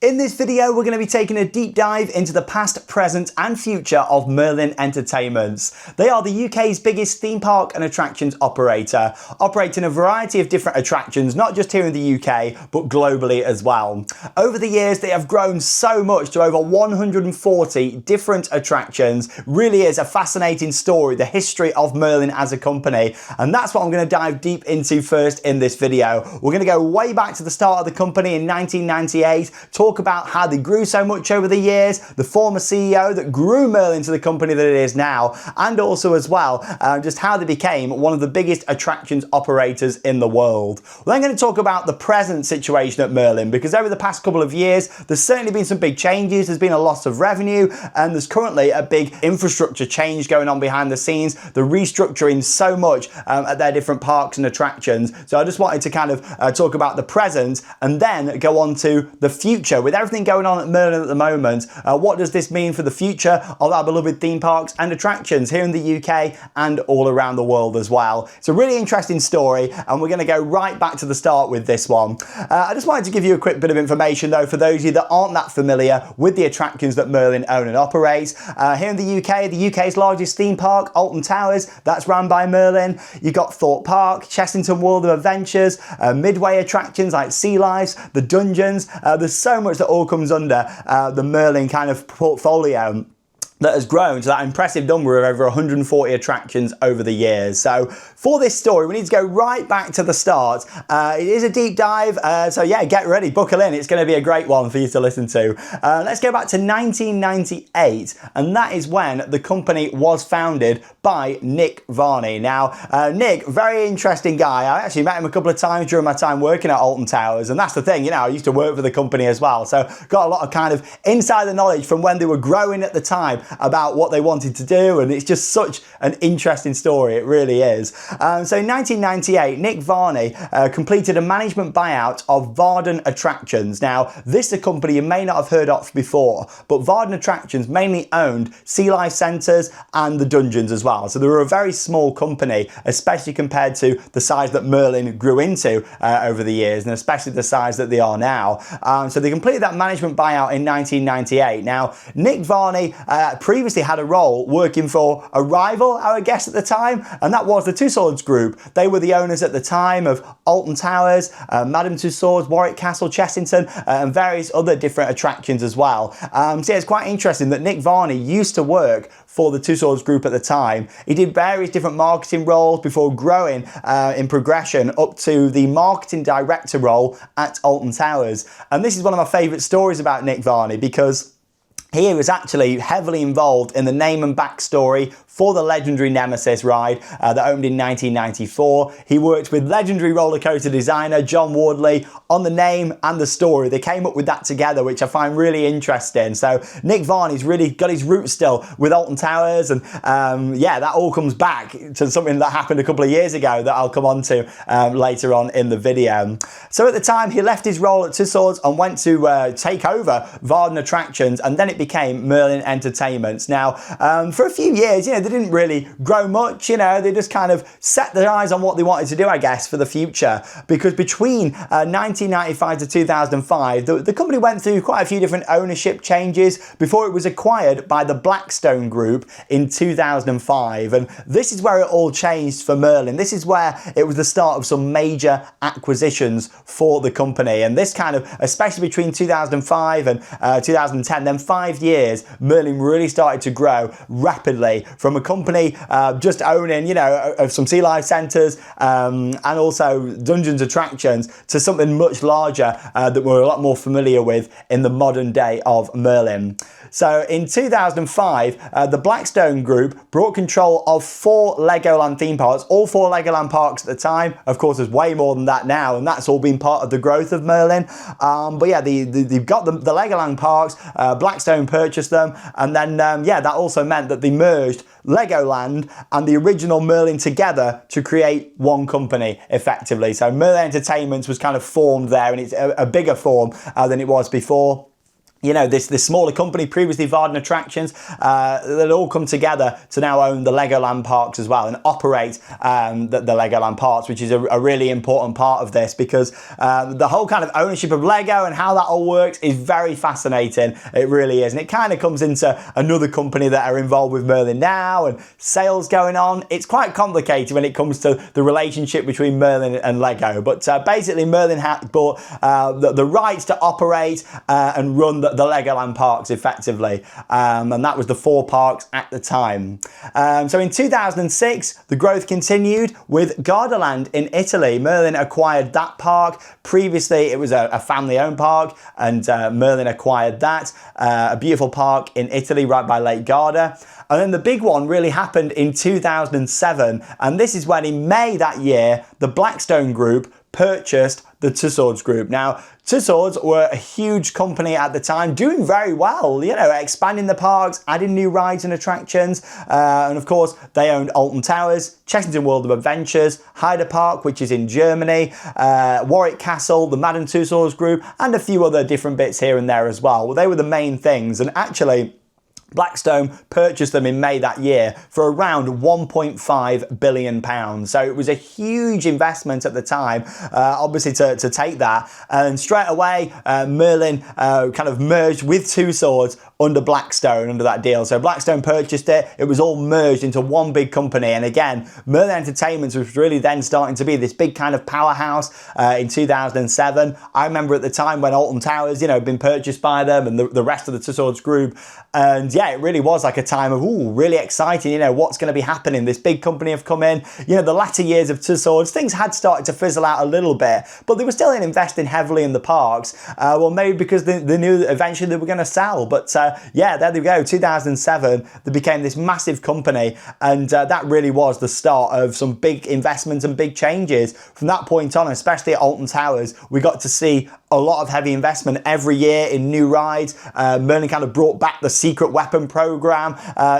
In this video, we're going to be taking a deep dive into the past, present and future of Merlin Entertainments. They are the UK's biggest theme park and attractions operator, operating a variety of different attractions, not just here in the UK, but globally as well. Over the years, they have grown so much to over 140 different attractions. Really is a fascinating story, the history of Merlin as a company. And that's what I'm going to dive deep into first in this video. We're going to go way back to the start of the company in 1998, talk about how they grew so much over the years, the former CEO that grew Merlin to the company that it is now, and also as well, just how they became one of the biggest attractions operators in the world. We're then going to talk about the present situation at Merlin, because over the past couple of years, there's certainly been some big changes. There's been a loss of revenue, and there's currently a big infrastructure change going on behind the scenes. They're restructuring so much at their different parks and attractions. So I just wanted to kind of talk about the present and then go on to the future. With everything going on at Merlin at the moment, what does this mean for the future of our beloved theme parks and attractions here in the UK and all around the world as well? It's a really interesting story, and we're going to go right back to the start with this one. I just wanted to give you a quick bit of information though for those of you that aren't that familiar with the attractions that Merlin own and operates. Here in the UK's largest theme park, Alton Towers, that's run by Merlin. You've got Thorpe Park, Chessington World of Adventures, Midway attractions like Sea Lives, the Dungeons. There's so much that all comes under the Merlin kind of portfolio that has grown to that impressive number of over 140 attractions over the years. So for this story, we need to go right back to the start. It is a deep dive, so yeah, get ready, buckle in. It's going to be a great one for you to listen to. Let's go back to 1998, and that is when the company was founded by Nick Varney. Now, Nick, very interesting guy. I actually met him a couple of times during my time working at Alton Towers, and that's the thing, you know, I used to work for the company as well, so got a lot of kind of insider knowledge from when they were growing at the time about what they wanted to do, and it's just such an interesting story, it really is. So in 1998, Nick Varney completed a management buyout of Varden Attractions. Now, this is a company you may not have heard of before, but Varden Attractions mainly owned Sea Life Centres and the Dungeons as well. So they were a very small company, especially compared to the size that Merlin grew into over the years, and especially the size that they are now. So they completed that management buyout in 1998. Now, Nick Varney previously had a role working for a rival, I would guess, at the time, and that was the Two Swords Group. They were the owners at the time of Alton Towers, Madame Tussauds, Warwick Castle, Chessington, and various other different attractions as well. So yeah, it's quite interesting that Nick Varney used to work for the Two Swords Group at the time. He did various different marketing roles before growing in progression up to the marketing director role at Alton Towers. And this is one of my favourite stories about Nick Varney, because he was actually heavily involved in the name and backstory for the legendary Nemesis ride that opened in 1994. He worked with legendary roller coaster designer John Wardley on the name and the story. They came up with that together, which I find really interesting. So Nick Varney's really got his roots still with Alton Towers, and yeah, that all comes back to something that happened a couple of years ago that I'll come on to later on in the video. So at the time, he left his role at Two Swords and went to take over Varden Attractions, and then it became Merlin Entertainments. Now, for a few years, you know, they didn't really grow much, you know, they just kind of set their eyes on what they wanted to do, I guess, for the future, because between 1995 to 2005, the company went through quite a few different ownership changes before it was acquired by the Blackstone Group in 2005, and this is where it all changed for Merlin. This is where it was the start of some major acquisitions for the company, and this kind of, especially between 2005 and 2010, then 5 years, Merlin really started to grow rapidly from a company just owning, you know, of some Sea Life Centres and also Dungeons attractions to something much larger that we're a lot more familiar with in the modern day of Merlin. So in 2005, the Blackstone Group brought control of 4 Legoland theme parks, all 4 Legoland parks at the time. Of course, there's way more than that now, and that's all been part of the growth of Merlin. But yeah, they've got the Legoland parks, Blackstone purchased them, and then yeah, that also meant that they merged Legoland and the original Merlin together to create one company effectively. So Merlin Entertainments was kind of formed there, and it's a bigger form than it was before. you know, this smaller company, previously Varden Attractions, that all come together to now own the Legoland parks as well and operate the Legoland parks, which is a really important part of this, because the whole kind of ownership of Lego and how that all works is very fascinating. It really is. And it kind of comes into another company that are involved with Merlin now and sales going on. It's quite complicated when it comes to the relationship between Merlin and Lego. But basically, Merlin bought the rights to operate and run the Legoland parks effectively, and that was the 4 parks at the time. So in 2006 the growth continued with Gardaland in Italy. Merlin acquired that park. Previously it was a family-owned park, and Merlin acquired that, a beautiful park in Italy right by Lake Garda. And then the big one really happened in 2007, and this is when in May that year the Blackstone Group purchased the Tussauds Group. Now, Tussauds were a huge company at the time, doing very well, you know, expanding the parks, adding new rides and attractions. And of course, they owned Alton Towers, Chessington World of Adventures, Hyde Park, which is in Germany, Warwick Castle, the Madame Tussauds Group, and a few other different bits here and there as well. Well, they were the main things. And actually, Blackstone purchased them in May that year for around £1.5 billion. So it was a huge investment at the time, obviously to take that. And straight away, Merlin kind of merged with Tussauds under Blackstone, under that deal. So Blackstone purchased it. It was all merged into one big company. And again, Merlin Entertainments was really then starting to be this big kind of powerhouse in 2007. I remember at the time when Alton Towers, you know, had been purchased by them and the rest of the Tussauds Group. And yeah, it really was like a time of, ooh, really exciting, you know, what's going to be happening? This big company have come in. You know, the latter years of Tussauds, things had started to fizzle out a little bit, but they were still investing heavily in the parks. Well, maybe because they knew that eventually they were going to sell. But yeah, there they go, 2007, they became this massive company, and that really was the start of some big investments and big changes. From that point on, especially at Alton Towers, we got to see a lot of heavy investment every year in new rides. Merlin kind of brought back the secret weapon program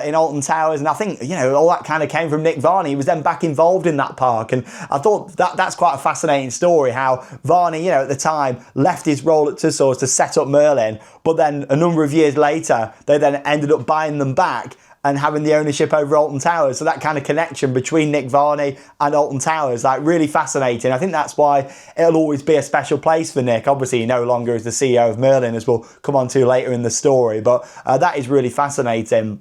in Alton Towers, and I think, you know, all that kind of came from Nick Varney. He was then back involved in that park, and I thought that's quite a fascinating story, how Varney, you know, at the time left his role at Tussauds to set up Merlin, but then a number of years later they then ended up buying them back and having the ownership over Alton Towers. So that kind of connection between Nick Varney and Alton Towers, like, really fascinating. I think that's why it'll always be a special place for Nick. Obviously, he no longer is the CEO of Merlin, as we'll come on to later in the story, but that is really fascinating.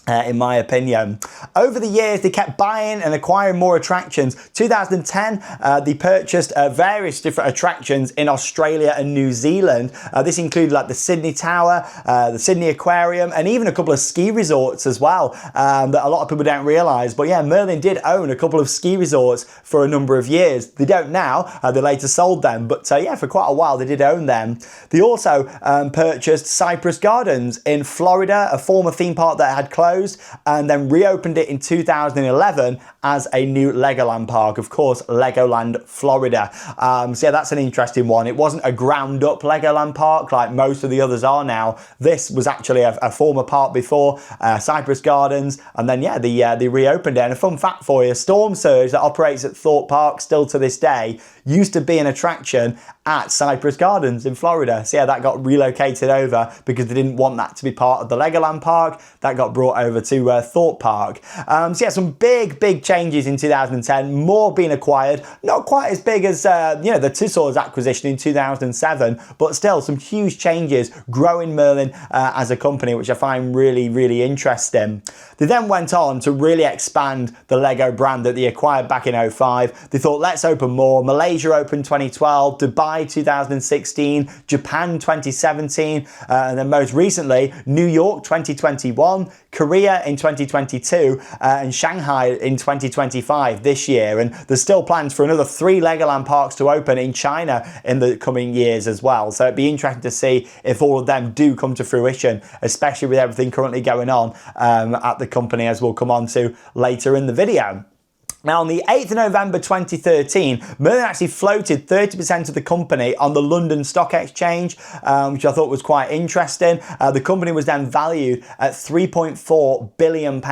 In my opinion. Over the years, they kept buying and acquiring more attractions. 2010, they purchased various different attractions in Australia and New Zealand. This included like the Sydney Tower, the Sydney Aquarium, and even a couple of ski resorts as well, that a lot of people don't realise. But yeah, Merlin did own a couple of ski resorts for a number of years. They don't now, they later sold them, but yeah, for quite a while they did own them. They also purchased Cypress Gardens in Florida, a former theme park that had closed, and then reopened it in 2011 as a new Legoland park, of course, Legoland Florida. So yeah, that's an interesting one. It wasn't a ground up Legoland park like most of the others are now. This was actually a former park before, Cypress Gardens, and then yeah, they reopened it. And a fun fact for you, Storm Surge that operates at Thorpe Park still to this day used to be an attraction at Cypress Gardens in Florida. So yeah, that got relocated over because they didn't want that to be part of the Legoland park. That got brought over to Thorpe Park. So yeah, some big changes in 2010, more being acquired, not quite as big as you know, the Tussauds acquisition in 2007, but still some huge changes, growing Merlin as a company, which I find really interesting. They then went on to really expand the Lego brand that they acquired back in 2005. They thought, let's open more. Malaysia opened 2012, Dubai 2016, Japan 2017, and then most recently New York 2021, Korea in 2022, and Shanghai in 2025 this year. And there's still plans for another 3 Legoland parks to open in China in the coming years as well. So it'd be interesting to see if all of them do come to fruition, especially with everything currently going on at the company, as we'll come on to later in the video. Now, on the 8th of November 2013, Merlin actually floated 30% of the company on the London Stock Exchange, which I thought was quite interesting. The company was then valued at £3.4 billion.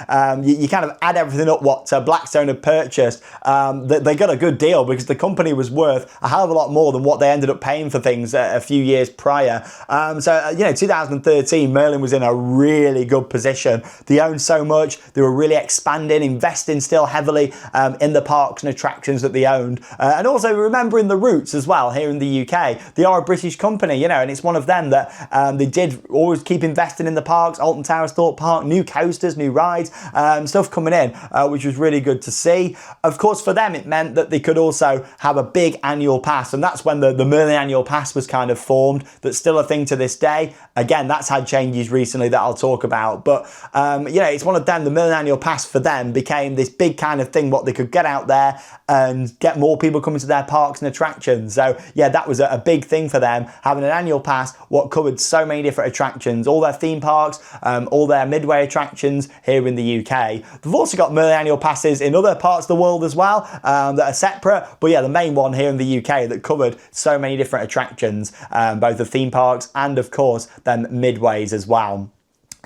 And you kind of add everything up what Blackstone had purchased. They got a good deal because the company was worth a hell of a lot more than what they ended up paying for things a few years prior. 2013, Merlin was in a really good position. They owned so much. They were really expanding, investing still heavily in the parks and attractions that they owned, and also remembering the roots as well. Here in the UK, they are a British company, and it's one of them that they did always keep investing in the parks. Alton Towers, Thorpe Park, new coasters, new rides, stuff coming in, which was really good to see. Of course, for them, it meant that they could also have a big annual pass, and that's when the Merlin annual pass was kind of formed. That's still a thing to this day. Again, that's had changes recently that I'll talk about, but it's one of them. The Merlin annual pass for them became this big kind of thing, what they could get out there and get more people coming to their parks and attractions. So yeah, that was a big thing for them, having an annual pass what covered so many different attractions, all their theme parks, all their midway attractions here in the UK. They've also got Merlin annual passes in other parts of the world as well, that are separate, but yeah, the main one here in the UK that covered so many different attractions, both the theme parks and of course them midways as well.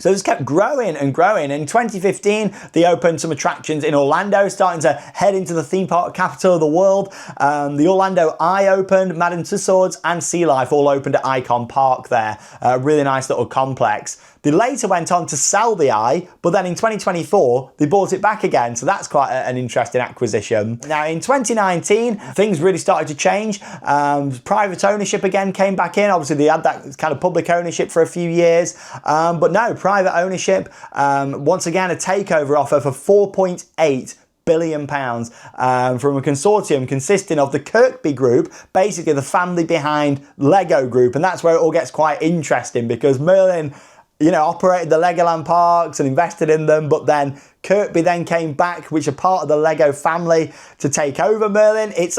So this kept growing and growing. In 2015, they opened some attractions in Orlando, starting to head into the theme park capital of the world. The Orlando Eye opened, Madame Tussauds and Sea Life all opened at Icon Park there. A really nice little complex. They later went on to sell the Eye, but then in 2024, they bought it back again. So that's quite an interesting acquisition. Now in 2019, things really started to change. Private ownership again came back in. Obviously they had that kind of public ownership for a few years, but no, private ownership. Once again, a takeover offer for £4.8 billion from a consortium consisting of the Kirkby Group, basically the family behind Lego Group. And that's where it all gets quite interesting because Merlin operated the Legoland parks and invested in them, but then Kirkby then came back, which are part of the Lego family, to take over Merlin. It's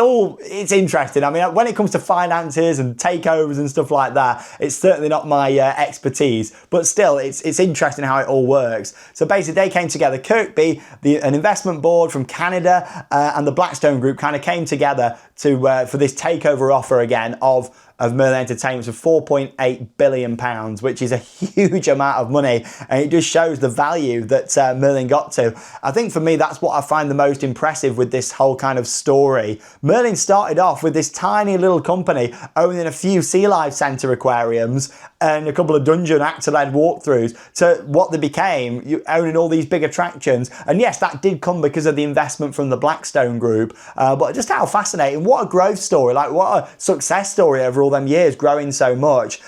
interesting. I mean, when it comes to finances and takeovers and stuff like that, it's certainly not my expertise, but still, it's interesting how it all works. So basically, they came together. Kirkby, an investment board from Canada, and the Blackstone Group kind of came together for this takeover offer again of Merlin Entertainments of £4.8 billion, which is a huge amount of money. And it just shows the value that Merlin got to. I think for me, that's what I find the most impressive with this whole kind of story. Merlin started off with this tiny little company owning a few Sea Life Centre aquariums and a couple of dungeon actor-led walkthroughs to what they became, owning all these big attractions. And yes, that did come because of the investment from the Blackstone Group. But just how fascinating. What a growth story. Like, what a success story over all them years, growing so much.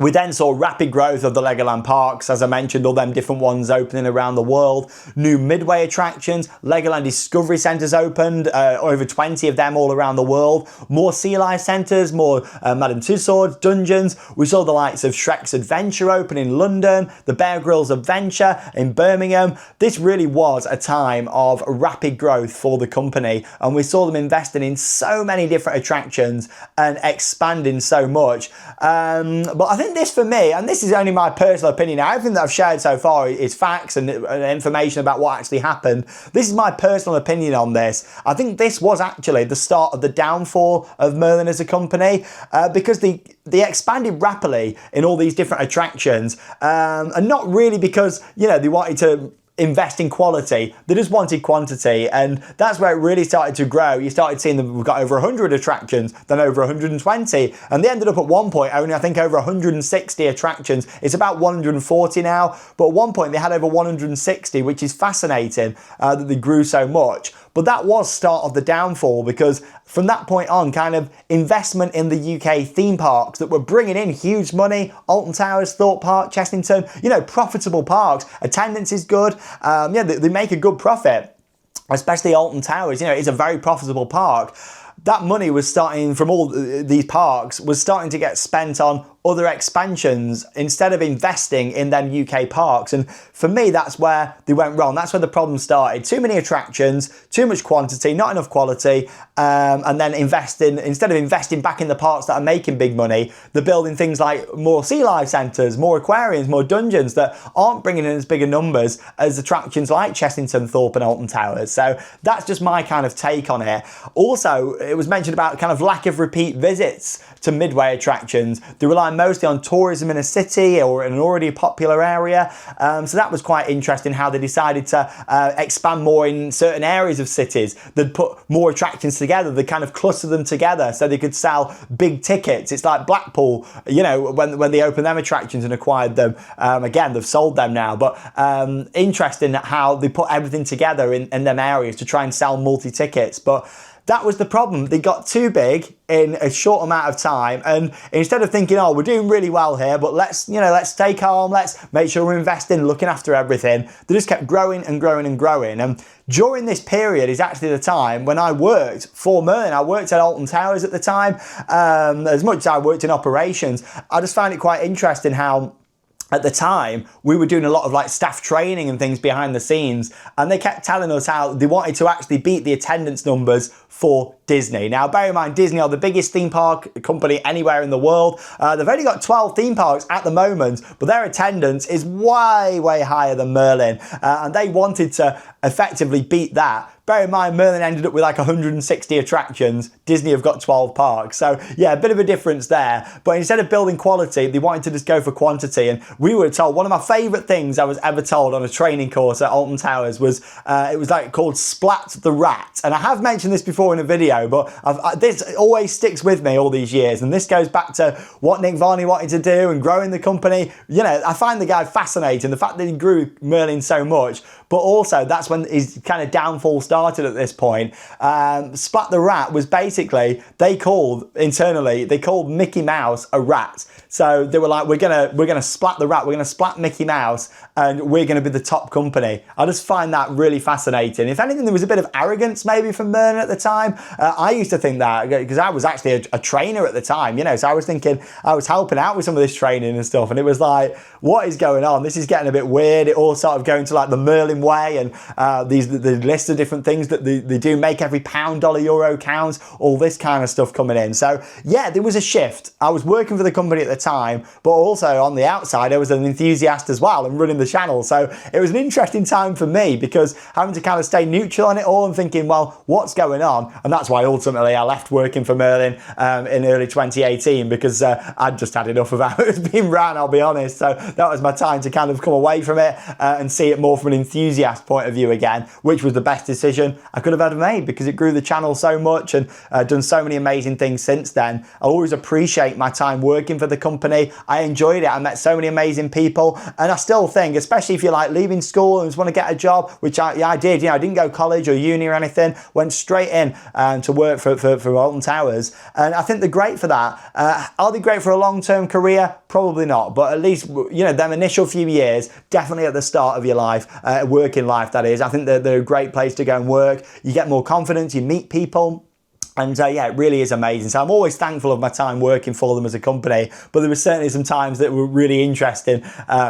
We then saw rapid growth of the Legoland parks, as I mentioned, all them different ones opening around the world. New midway attractions, Legoland Discovery Centres opened, over 20 of them all around the world. More Sea Life Centres, more Madame Tussauds, dungeons. We saw the likes of Shrek's Adventure open in London, the Bear Grylls Adventure in Birmingham. This really was a time of rapid growth for the company, and we saw them investing in so many different attractions and expanding so much. But I think this for me, and this is only my personal opinion now, everything that I've shared so far is facts and information about what actually happened. This is my personal opinion on this. I think this was actually the start of the downfall of Merlin as a company, because they expanded rapidly in all these different attractions, and not really because they wanted to invest in quality. They just wanted quantity, and that's where it really started to grow. You started seeing them, we've got over 100 attractions, then over 120, and they ended up at one point owning, I think, over 160 attractions. It's about 140 now, but at one point they had over 160, which is fascinating that they grew so much. But that was start of the downfall, because from that point on, kind of investment in the UK theme parks that were bringing in huge money, Alton Towers, Thorpe Park, Chessington, profitable parks. Attendance is good. They make a good profit, especially Alton Towers. It's a very profitable park. That money was starting from all these parks was starting to get spent on other expansions instead of investing in them UK parks. And for me, that's where they went wrong. That's where the problem started. Too many attractions, too much quantity, not enough quality, and then instead of investing back in the parks that are making big money, they're building things like more sea life centres, more aquariums, more dungeons that aren't bringing in as big a numbers as attractions like Chessington, Thorpe and Alton Towers. So that's just my kind of take on it. Also, it was mentioned about kind of lack of repeat visits to midway attractions. They rely mostly on tourism in a city or in an already popular area. So that was quite interesting how they decided to expand more in certain areas of cities. They'd put more attractions together. They kind of cluster them together so they could sell big tickets. It's like Blackpool, you know, when they opened them attractions and acquired them. Again, they've sold them now, but interesting how they put everything together in them areas to try and sell multi-tickets. But that was the problem. They got too big in a short amount of time, and instead of thinking, oh, we're doing really well here, but let's stay calm, let's make sure we're investing, looking after everything, they just kept growing and growing and growing. And during this period is actually the time when I worked for Merlin. I worked at Alton Towers at the time. As much as I worked in operations, I just found it quite interesting how at the time, we were doing a lot of like staff training and things behind the scenes, and they kept telling us how they wanted to actually beat the attendance numbers for Disney. Now, bear in mind, Disney are the biggest theme park company anywhere in the world. They've only got 12 theme parks at the moment, but their attendance is way, way higher than Merlin, and they wanted to effectively beat that. Bear in mind, Merlin ended up with like 160 attractions. Disney have got 12 parks. So yeah, a bit of a difference there. But instead of building quality, they wanted to just go for quantity. And we were told, one of my favourite things I was ever told on a training course at Alton Towers was, it was like called Splat the Rat. And I have mentioned this before in a video, but this always sticks with me all these years. And this goes back to what Nick Varney wanted to do and growing the company. You know, I find the guy fascinating, the fact that he grew Merlin so much, but also that's when his kind of downfall started at this point. Splat the Rat was basically, they called Mickey Mouse a rat. So they were like, we're gonna splat the rat, we're gonna splat Mickey Mouse, and we're gonna be the top company. I just find that really fascinating. If anything, there was a bit of arrogance maybe from Merlin at the time. I used to think that because I was actually a trainer at the time, you know, so I was thinking I was helping out with some of this training and stuff, and it was like, what is going on? This is getting a bit weird. It all sort of going to like the Merlin way, and the list of different things that they do, make every pound, dollar, euro count, all this kind of stuff coming in. So yeah, there was a shift. I was working for the company at the time, but also on the outside I was an enthusiast as well and running the channel. So it was an interesting time for me because having to kind of stay neutral on it all and thinking, well, what's going on? And that's why ultimately I left working for Merlin in early 2018, because I'd just had enough of how it was being ran, I'll be honest. So that was my time to kind of come away from it and see it more from an enthusiast point of view again, which was the best decision I could have ever made because it grew the channel so much and done so many amazing things since then. I always appreciate my time working for the company. I enjoyed it. I met so many amazing people, and I still think, especially if you're like leaving school and just want to get a job, which I did. You know, I didn't go college or uni or anything. Went straight in to work for Alton Towers, and I think they're great for that. Are they great for a long-term career? Probably not, but at least, you know, them initial few years, definitely at the start of your life, working life that is, I think they're a great place to go and work. You get more confidence, you meet people. And yeah, it really is amazing. So I'm always thankful of my time working for them as a company, but there were certainly some times that were really interesting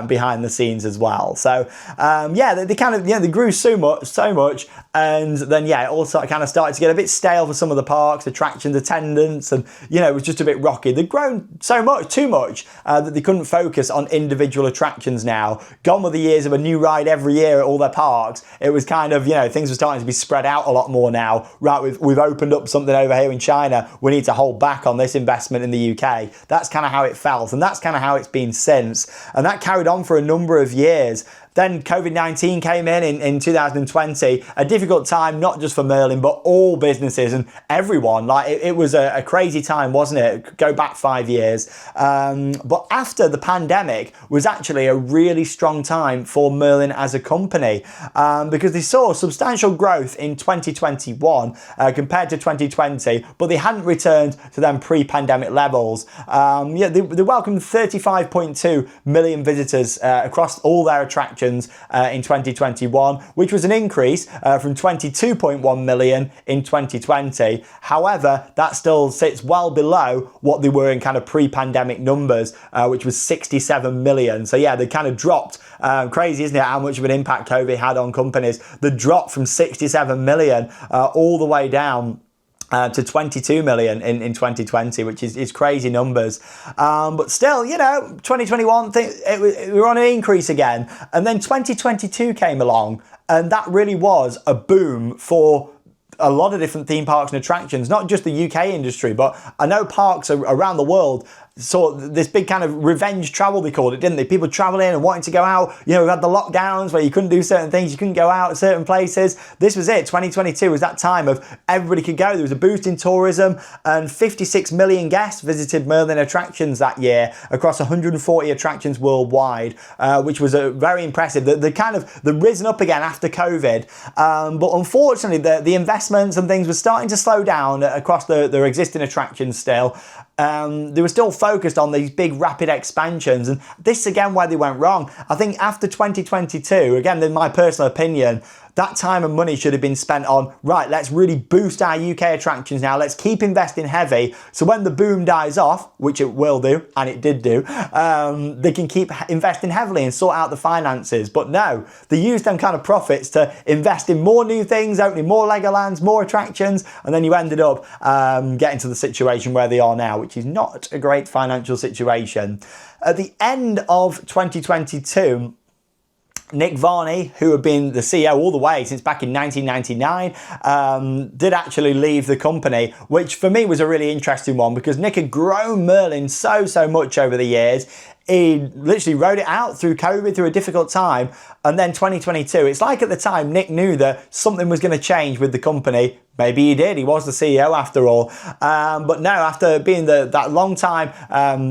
behind the scenes as well. So yeah, they kind of, they grew so much. And then yeah, it also kind of started to get a bit stale for some of the parks, attractions, attendance, and it was just a bit rocky. They'd grown so much, too much, that they couldn't focus on individual attractions now. Gone were the years of a new ride every year at all their parks. It was kind of, things were starting to be spread out a lot more now. Right, we've opened up something over here in China, we need to hold back on this investment in the UK. That's kind of how it felt, and that's kind of how it's been since. And that carried on for a number of years. Then COVID-19 came in 2020, a difficult time, not just for Merlin, but all businesses and everyone. Like it was a crazy time, wasn't it? Go back 5 years. But after the pandemic was actually a really strong time for Merlin as a company, because they saw substantial growth in 2021 compared to 2020, but they hadn't returned to them pre-pandemic levels. They welcomed 35.2 million visitors across all their attractions attractions in 2021, which was an increase from 22.1 million in 2020. However, that still sits well below what they were in kind of pre-pandemic numbers, which was 67 million. So yeah, they kind of dropped. Crazy, isn't it, how much of an impact COVID had on companies? The drop from 67 million all the way down to 22 million in 2020, which is crazy numbers. But still, 2021, we were on an increase again. And then 2022 came along, and that really was a boom for a lot of different theme parks and attractions, not just the UK industry, but I know parks around the world saw this big kind of revenge travel, they called it, didn't they? People traveling and wanting to go out. We've had the lockdowns where you couldn't do certain things, you couldn't go out at certain places. This was it. 2022 was that time of everybody could go. There was a boost in tourism, and 56 million guests visited Merlin attractions that year across 140 attractions worldwide, which was very impressive. The risen up again after COVID, but unfortunately the investments and things were starting to slow down across their existing attractions still. They were still focused on these big rapid expansions, and this is again where they went wrong. I think after 2022, again in my personal opinion, that time and money should have been spent on, right, let's really boost our UK attractions now, let's keep investing heavy, so when the boom dies off, which it will do, and it did do, they can keep investing heavily and sort out the finances. But no, they used them kind of profits to invest in more new things, opening more Legolands, more attractions, and then you ended up getting to the situation where they are now, which is not a great financial situation. At the end of 2022, Nick Varney, who had been the CEO all the way since back in 1999, did actually leave the company, which for me was a really interesting one because Nick had grown Merlin so much over the years. He literally rode it out through COVID, through a difficult time. And then 2022, it's like at the time Nick knew that something was going to change with the company. Maybe he did. He was the CEO after all. But no, after being that long time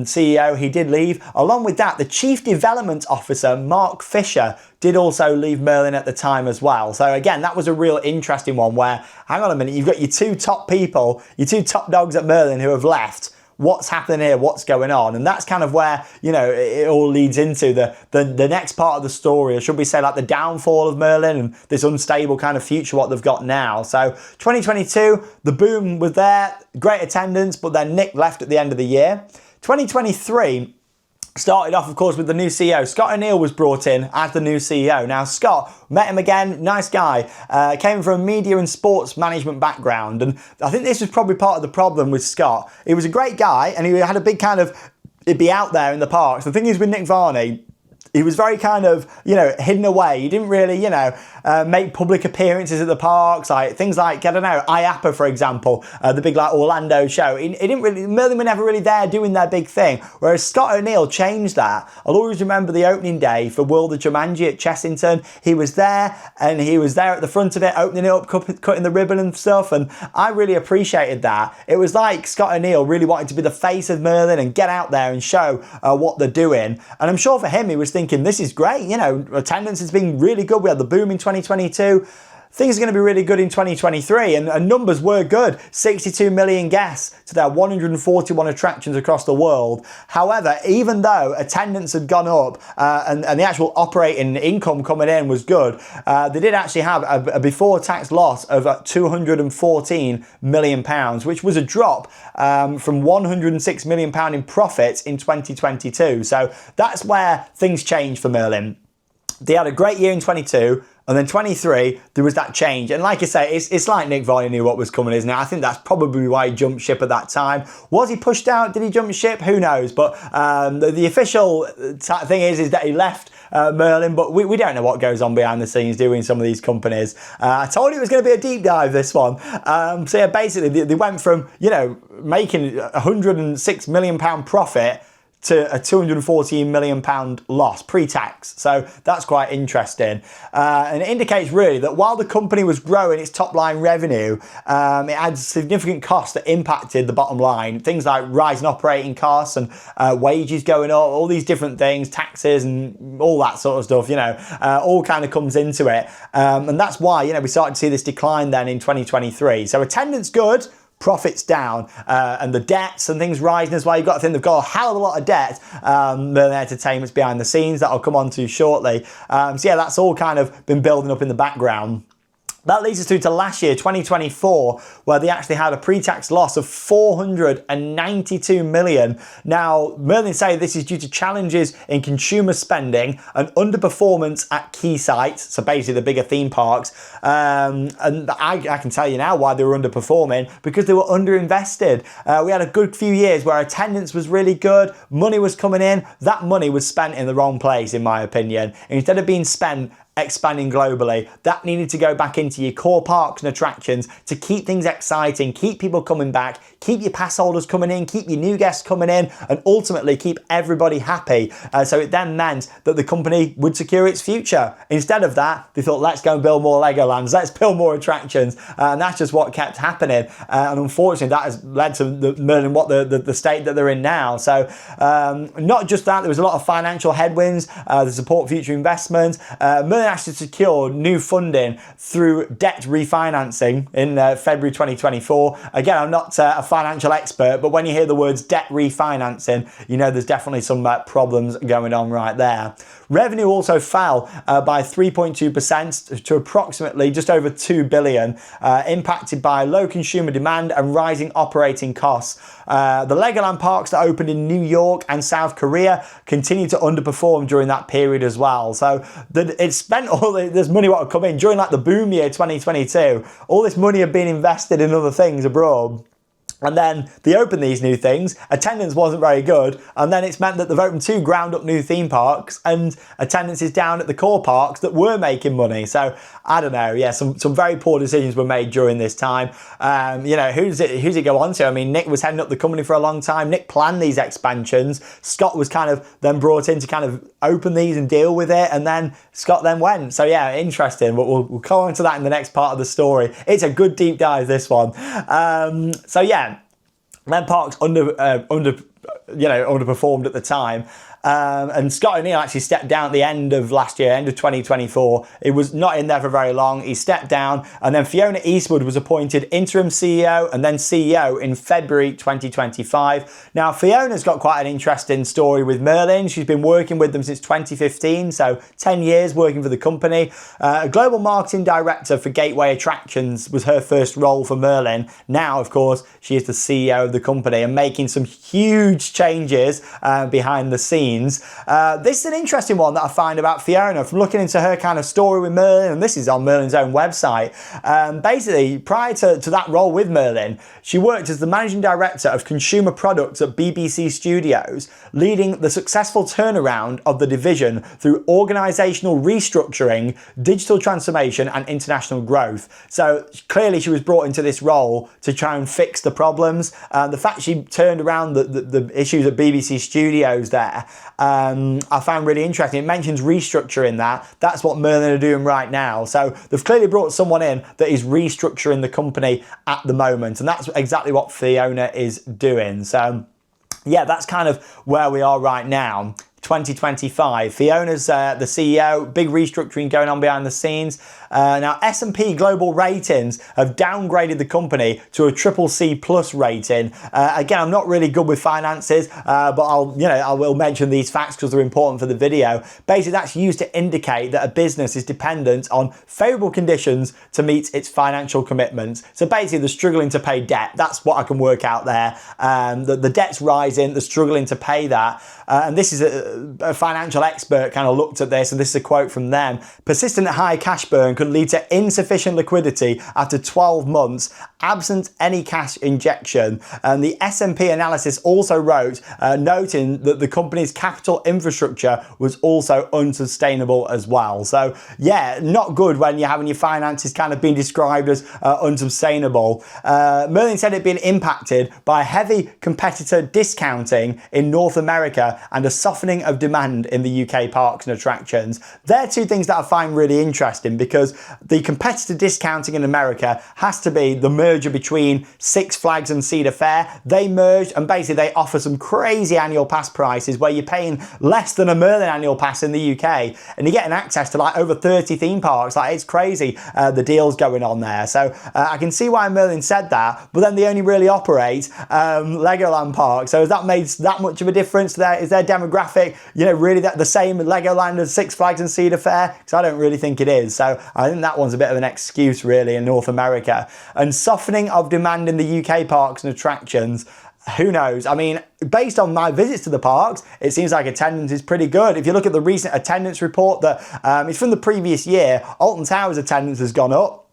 CEO, he did leave. Along with that, the Chief Development Officer, Mark Fisher, did also leave Merlin at the time as well. So again, that was a real interesting one where, hang on a minute, you've got your two top people, your two top dogs at Merlin who have left. What's happening here? What's going on? And that's kind of where, it all leads into the next part of the story, or should we say like the downfall of Merlin and this unstable kind of future, what they've got now. So 2022, the boom was there, great attendance, but then Nick left at the end of the year. 2023, started off, of course, with the new CEO. Scott O'Neill was brought in as the new CEO. Now, Scott, met him again, nice guy, came from a media and sports management background. And I think this was probably part of the problem with Scott. He was a great guy and he had a big kind of, he'd be out there in the parks. The thing is with Nick Varney, he was very kind of, hidden away. He didn't really, make public appearances at the parks, like things like, I don't know, IAPA, for example, the big like Orlando show. He didn't really, Merlin were never really there doing their big thing. Whereas Scott O'Neill changed that. I'll always remember the opening day for World of Jumanji at Chessington. He was there and he was there at the front of it, opening it up, cutting the ribbon and stuff. And I really appreciated that. It was like Scott O'Neill really wanted to be the face of Merlin and get out there and show what they're doing. And I'm sure for him, he was thinking, this is great. Attendance has been really good. We had the boom in 2022. Things are going to be really good in 2023, and numbers were good. 62 million guests to their 141 attractions across the world. However, even though attendance had gone up and the actual operating income coming in was good, they did actually have a before-tax loss of £214 million, which was a drop from £106 million in profits in 2022. So that's where things changed for Merlin. They had a great year in 22. And then 23, there was that change. And like I say, it's like Nick Varney knew what was coming, isn't it? I think that's probably why he jumped ship at that time. Was he pushed out? Did he jump ship? Who knows? But the official thing is that he left Merlin, but we don't know what goes on behind the scenes doing some of these companies. I told you it was going to be a deep dive, this one. So yeah, basically they went from, making £106 million profit to a £214 million loss pre-tax. So that's quite interesting. And it indicates really that while the company was growing its top line revenue, it had significant costs that impacted the bottom line. Things like rising operating costs and wages going up, all these different things, taxes and all that sort of stuff, all kind of comes into it. And that's why, we started to see this decline then in 2023. So attendance good, profits down, and the debts and things rising as well. You've got to think they've got a hell of a lot of debt, Merlin Entertainments behind the scenes, that I'll come on to shortly. So yeah, that's all kind of been building up in the background. That leads us through to last year, 2024, where they actually had a pre-tax loss of 492 million. Now, Merlin say this is due to challenges in consumer spending and underperformance at key sites, so basically the bigger theme parks. And I can tell you now why they were underperforming, because they were underinvested. We had a good few years where attendance was really good, money was coming in. That money was spent in the wrong place, in my opinion. Instead of being spent expanding globally, that needed to go back into your core parks and attractions to keep things exciting, keep people coming back, keep your pass holders coming in, keep your new guests coming in, and ultimately keep everybody happy. So it then meant that the company would secure its future. Instead of that, they thought, let's go and build more Legolands, let's build more attractions, and that's just what kept happening. And unfortunately, that has led to Merlin the state that they're in now. So not just that, there was a lot of financial headwinds to support future investment. Merlin actually secured new funding through debt refinancing in February 2024. Again, I'm not a financial expert, but when you hear the words debt refinancing, you know there's definitely some problems going on right there. Revenue also fell by 3.2% to approximately just over 2 billion, impacted by low consumer demand and rising operating costs. The Legoland parks that opened in New York and South Korea continued to underperform during that period as well. So it spent all this money what had come in during like the boom year 2022. All this money had been invested in other things abroad. And then they opened these new things, attendance wasn't very good, and then it's meant that they've opened 2 ground up new theme parks and attendance is down at the core parks that were making money. So I don't know, yeah, some very poor decisions were made during this time. You know, who's it go on to? I mean, Nick was heading up the company for a long time. Nick planned these expansions. Scott was kind of then brought in to kind of open these and deal with it, and then Scott then went. So yeah, interesting, but we'll come on to that in the next part of the story. It's a good deep dive, this one. So yeah, then parks underperformed at the time. And Scott O'Neill actually stepped down at the end of last year, end of 2024. He was not in there for very long. He stepped down, and then Fiona Eastwood was appointed interim CEO and then CEO in February 2025. Now, Fiona's got quite an interesting story with Merlin. She's been working with them since 2015, so 10 years working for the company. A global marketing director for Gateway Attractions was her first role for Merlin. Now, of course, she is the CEO of the company and making some huge changes behind the scenes. This is an interesting one that I find about Fiona from looking into her kind of story with Merlin, and this is on Merlin's own website. Basically, prior to that role with Merlin, she worked as the managing director of consumer products at BBC Studios, leading the successful turnaround of the division through organisational restructuring, digital transformation and international growth. So clearly she was brought into this role to try and fix the problems. The fact she turned around the issues at BBC Studios there, I found really interesting. It mentions restructuring that's what Merlin are doing right now. So they've clearly brought someone in that is restructuring the company at the moment, and that's exactly what Fiona is doing. So yeah, that's kind of where we are right now. 2025. Fiona's the CEO, big restructuring going on behind the scenes. Now, S&P Global Ratings have downgraded the company to a CCC plus rating. Again, I'm not really good with finances, but I will mention these facts because they're important for the video. Basically, that's used to indicate that a business is dependent on favourable conditions to meet its financial commitments. So basically, they're struggling to pay debt. That's what I can work out there. The debt's rising, they're struggling to pay that. And this is a financial expert kind of looked at this, and this is a quote from them. Persistent high cash burn could lead to insufficient liquidity after 12 months, absent any cash injection. And the S&P analysis also wrote, noting that the company's capital infrastructure was also unsustainable as well. So yeah, not good when you're having your finances kind of being described as unsustainable. Merlin said it'd been impacted by heavy competitor discounting in North America and a softening of demand in the UK parks and attractions. They're two things that I find really interesting because because the competitor discounting in America has to be the merger between Six Flags and Cedar Fair. They merged, and basically they offer some crazy annual pass prices where you're paying less than a Merlin annual pass in the UK, and you're getting access to like over 30 theme parks. Like, it's crazy, the deals going on there. So I can see why Merlin said that, but then they only really operate Legoland parks. So has that made that much of a difference there? Is their demographic, you know, really the same at Legoland as Six Flags and Cedar Fair? Because I don't really think it is. So I think that one's a bit of an excuse really in North America. And softening of demand in the UK parks and attractions, who knows? I mean, based on my visits to the parks, it seems like attendance is pretty good. If you look at the recent attendance report that it's from the previous year, Alton Towers attendance has gone up.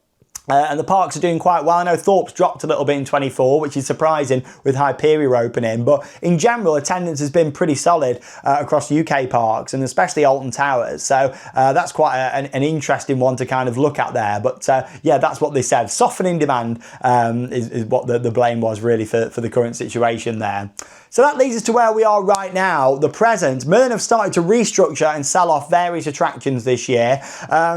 And the parks are doing quite well. I know Thorpe's dropped a little bit in 24, which is surprising with Hyperion opening. But in general, attendance has been pretty solid across UK parks, and especially Alton Towers. So that's quite an interesting one to kind of look at there. But yeah, that's what they said. Softening demand is what the blame was really for the current situation there. So that leads us to where we are right now, the present. Merlin have started to restructure and sell off various attractions this year.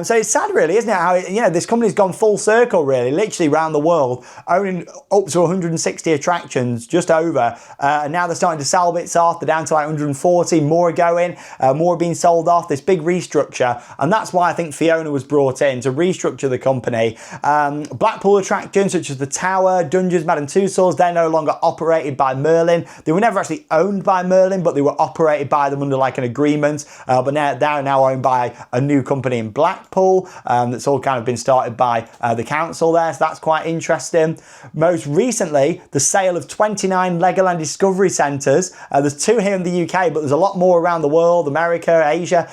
So it's sad really, isn't it? How, you know, this company's gone full circle really, literally around the world, owning up to 160 attractions, just over. And now they're starting to sell bits off. They're down to like 140, more are going, more are being sold off, this big restructure. And that's why I think Fiona was brought in to restructure the company. Blackpool attractions such as the Tower, Dungeons, Madame Tussauds, they're no longer operated by Merlin. They were never actually owned by Merlin, but they were operated by them under like an agreement. But now they're now owned by a new company in Blackpool that's all kind of been started by the council there. So that's quite interesting. Most recently, the sale of 29 Legoland Discovery Centres. There's 2 here in the UK, but there's a lot more around the world, America, Asia.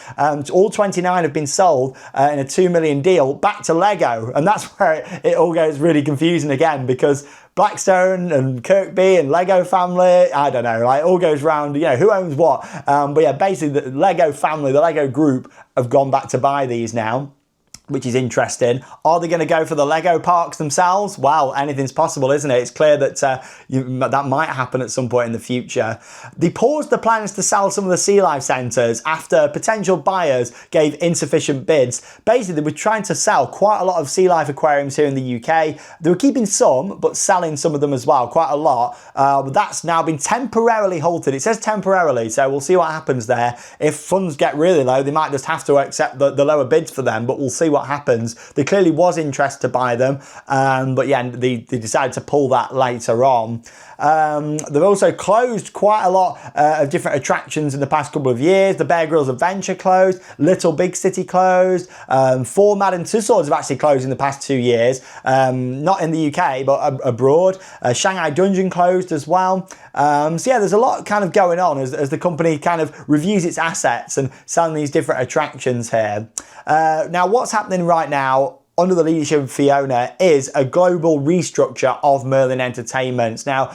All 29 have been sold in a 2 million deal back to Lego. And that's where it all goes really confusing again, because Blackstone and Kirkby and Lego family, I don't know, like all goes round, you know, who owns what. But yeah, basically the Lego family, the Lego group have gone back to buy these now, which is interesting. Are they going to go for the Lego parks themselves? Well, anything's possible, isn't it? It's clear that that might happen at some point in the future. They paused the plans to sell some of the Sea Life centres after potential buyers gave insufficient bids. Basically, they were trying to sell quite a lot of Sea Life aquariums here in the UK. They were keeping some, but selling some of them as well, quite a lot. But that's now been temporarily halted. It says temporarily, so we'll see what happens there. If funds get really low, they might just have to accept the lower bids for them, but we'll see what happens. There clearly was interest to buy them, but yeah, they decided to pull that later on. They've also closed quite a lot of different attractions in the past couple of years. The Bear Grylls Adventure closed, Little Big City closed, 4 Madame Tussauds have actually closed in the past 2 years, not in the UK but abroad. Shanghai Dungeon closed as well. So yeah, there's a lot kind of going on as the company kind of reviews its assets and selling these different attractions here. Now what's happening right now under the leadership of Fiona is a global restructure of Merlin Entertainments. Now,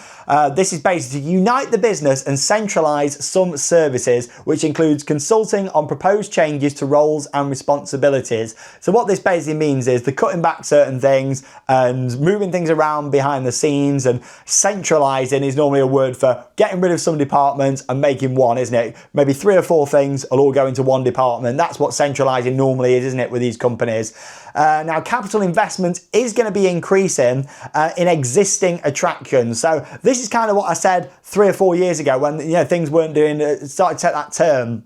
this is basically to unite the business and centralise some services, which includes consulting on proposed changes to roles and responsibilities. So what this basically means is they're cutting back certain things and moving things around behind the scenes, and centralising is normally a word for getting rid of some departments and making one, isn't it? Maybe 3 or 4 things will all go into one department. That's what centralising normally is, isn't it, with these companies? Now, capital investment is going to be increasing in existing attractions. So this is kind of what I said 3 or 4 years ago when, you know, things weren't doing, started to take that turn.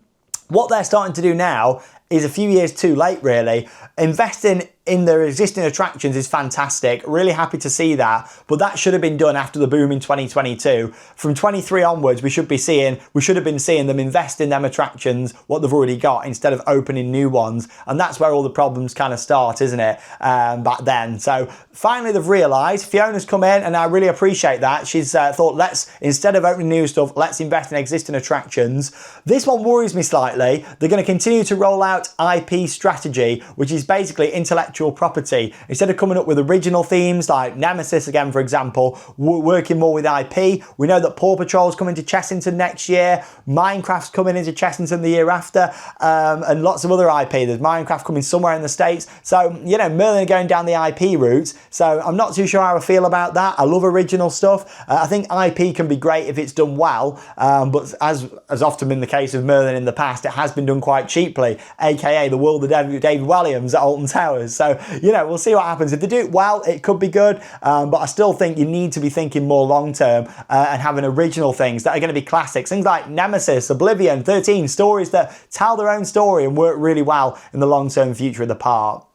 What they're starting to do now is a few years too late, really. Investing in their existing attractions is fantastic. Really happy to see that, but that should have been done after the boom in 2022. From 23 onwards, we should have been seeing them invest in them attractions, what they've already got, instead of opening new ones. And that's where all the problems kind of start, isn't it? Back then. So finally, they've realised. Fiona's come in, and I really appreciate that. She's thought, instead of opening new stuff, let's invest in existing attractions. This one worries me slightly. They're going to continue to roll out IP strategy, which is basically intellectual property. Instead of coming up with original themes like Nemesis again, for example, working more with IP. We know that Paw Patrol's coming to Chessington next year, Minecraft's coming into Chessington the year after, and lots of other IP. There's Minecraft coming somewhere in the States. So, you know, Merlin are going down the IP route. So I'm not too sure how I feel about that. I love original stuff. I think IP can be great if it's done well, but as often been the case with Merlin in the past, it has been done quite cheaply, aka the world of David Walliams at Alton Towers. So So, you know, we'll see what happens. If they do it well, it could be good, but I still think you need to be thinking more long-term and having original things that are going to be classics. Things like Nemesis, Oblivion, 13, stories that tell their own story and work really well in the long-term future of the park.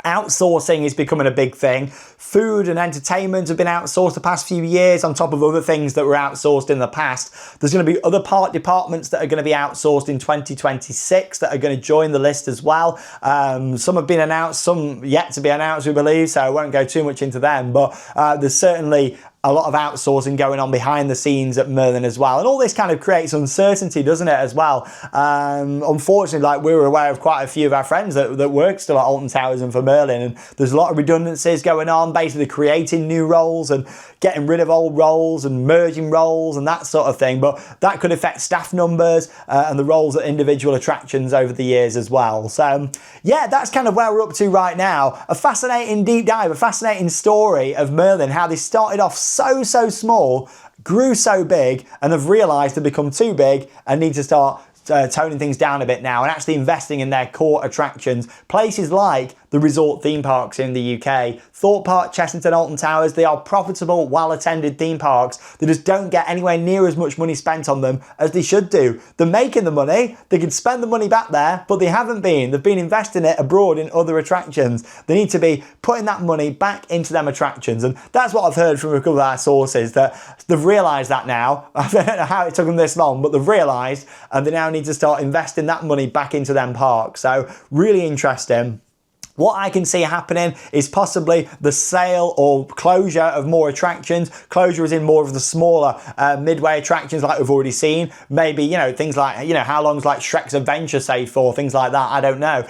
Outsourcing is becoming a big thing. Food and entertainment have been outsourced the past few years on top of other things that were outsourced in the past. There's going to be other park departments that are going to be outsourced in 2026 that are going to join the list as well. Some have been announced, some yet to be announced, we believe, so I won't go too much into them, but there's certainly a lot of outsourcing going on behind the scenes at Merlin as well. And all this kind of creates uncertainty, doesn't it, as well? Unfortunately, like, we were aware of quite a few of our friends that work still at Alton Towers and for Merlin, and there's a lot of redundancies going on, basically creating new roles and getting rid of old roles and merging roles and that sort of thing. But that could affect staff numbers and the roles at individual attractions over the years as well. So yeah, that's kind of where we're up to right now. A fascinating deep dive, a fascinating story of Merlin, how they started off so small, grew so big, and have realised they've become too big and need to start toning things down a bit now and actually investing in their core attractions. Places like the resort theme parks in the UK. Thorpe Park, Chessington, Alton Towers, they are profitable, well-attended theme parks. They just don't get anywhere near as much money spent on them as they should do. They're making the money, they could spend the money back there, but they haven't been. They've been investing it abroad in other attractions. They need to be putting that money back into them attractions, and that's what I've heard from a couple of our sources, that they've realised that now. I don't know how it took them this long, but they've realised, and they now need to start investing that money back into them parks. So really interesting. What I can see happening is possibly the sale or closure of more attractions. Closure is in more of the smaller midway attractions like we've already seen. Maybe, you know, things like, you know, how long's like Shrek's Adventure safe for, things like that. I don't know.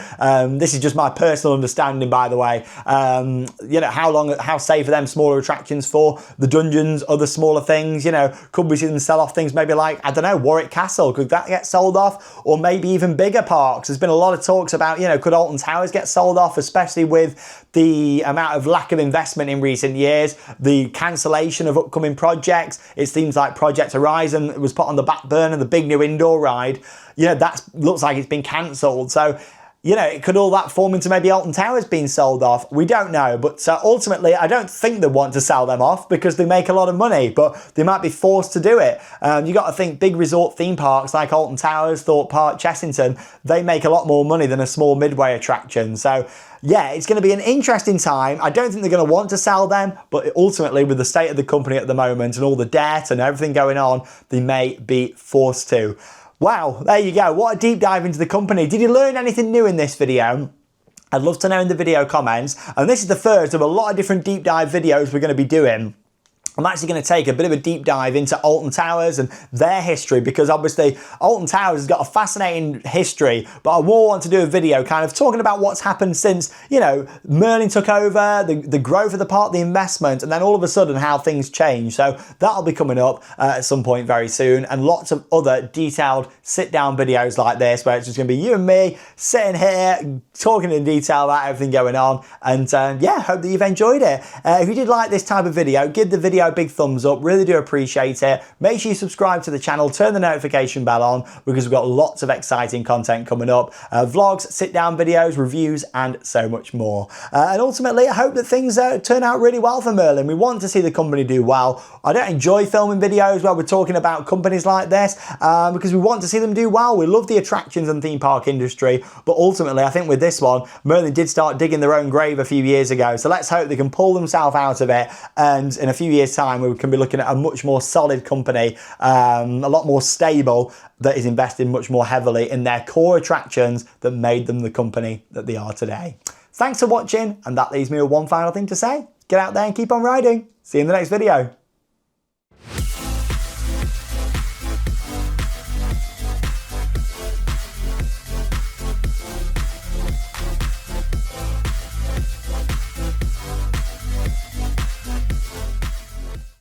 This is just my personal understanding, by the way. You know, how safe are them smaller attractions for? The dungeons, other smaller things, you know, could we see them sell off things maybe like, I don't know, Warwick Castle? Could that get sold off? Or maybe even bigger parks. There's been a lot of talks about, you know, could Alton Towers get sold off, especially with the amount of lack of investment in recent years, the cancellation of upcoming projects. It seems like Project Horizon was put on the back burner, the big new indoor ride. You know, that looks like it's been cancelled. So, you know, could all that form into maybe Alton Towers being sold off? We don't know, but ultimately I don't think they want to sell them off because they make a lot of money, but they might be forced to do it. You got to think big resort theme parks like Alton Towers, Thorpe Park, Chessington, they make a lot more money than a small midway attraction. So yeah, it's going to be an interesting time. I don't think they're going to want to sell them, but ultimately with the state of the company at the moment and all the debt and everything going on, they may be forced to. Wow, there you go. What a deep dive into the company. Did you learn anything new in this video? I'd love to know in the video comments. And this is the first of a lot of different deep dive videos we're going to be doing. I'm actually going to take a bit of a deep dive into Alton Towers and their history, because obviously Alton Towers has got a fascinating history, but I more want to do a video kind of talking about what's happened since, you know, Merlin took over, the growth of the park, the investment, and then all of a sudden how things change. So that'll be coming up at some point very soon, and lots of other detailed sit-down videos like this where it's just going to be you and me sitting here talking in detail about everything going on. And yeah, hope that you've enjoyed it. If you did like this type of video, give the video a big thumbs up, really do appreciate it. Make sure you subscribe to the channel, turn the notification bell on, because we've got lots of exciting content coming up. Vlogs, sit down videos, reviews, and so much more. And ultimately, I hope that things turn out really well for Merlin. We want to see the company do well. I don't enjoy filming videos where we're talking about companies like this because we want to see them do well. We love the attractions and theme park industry, but ultimately I think with this one, Merlin did start digging their own grave a few years ago. So let's hope they can pull themselves out of it, and in a few years time we can be looking at a much more solid company, a lot more stable, that is investing much more heavily in their core attractions that made them the company that they are today. Thanks for watching, and that leaves me with one final thing to say. Get out there and keep on riding. See you in the next video.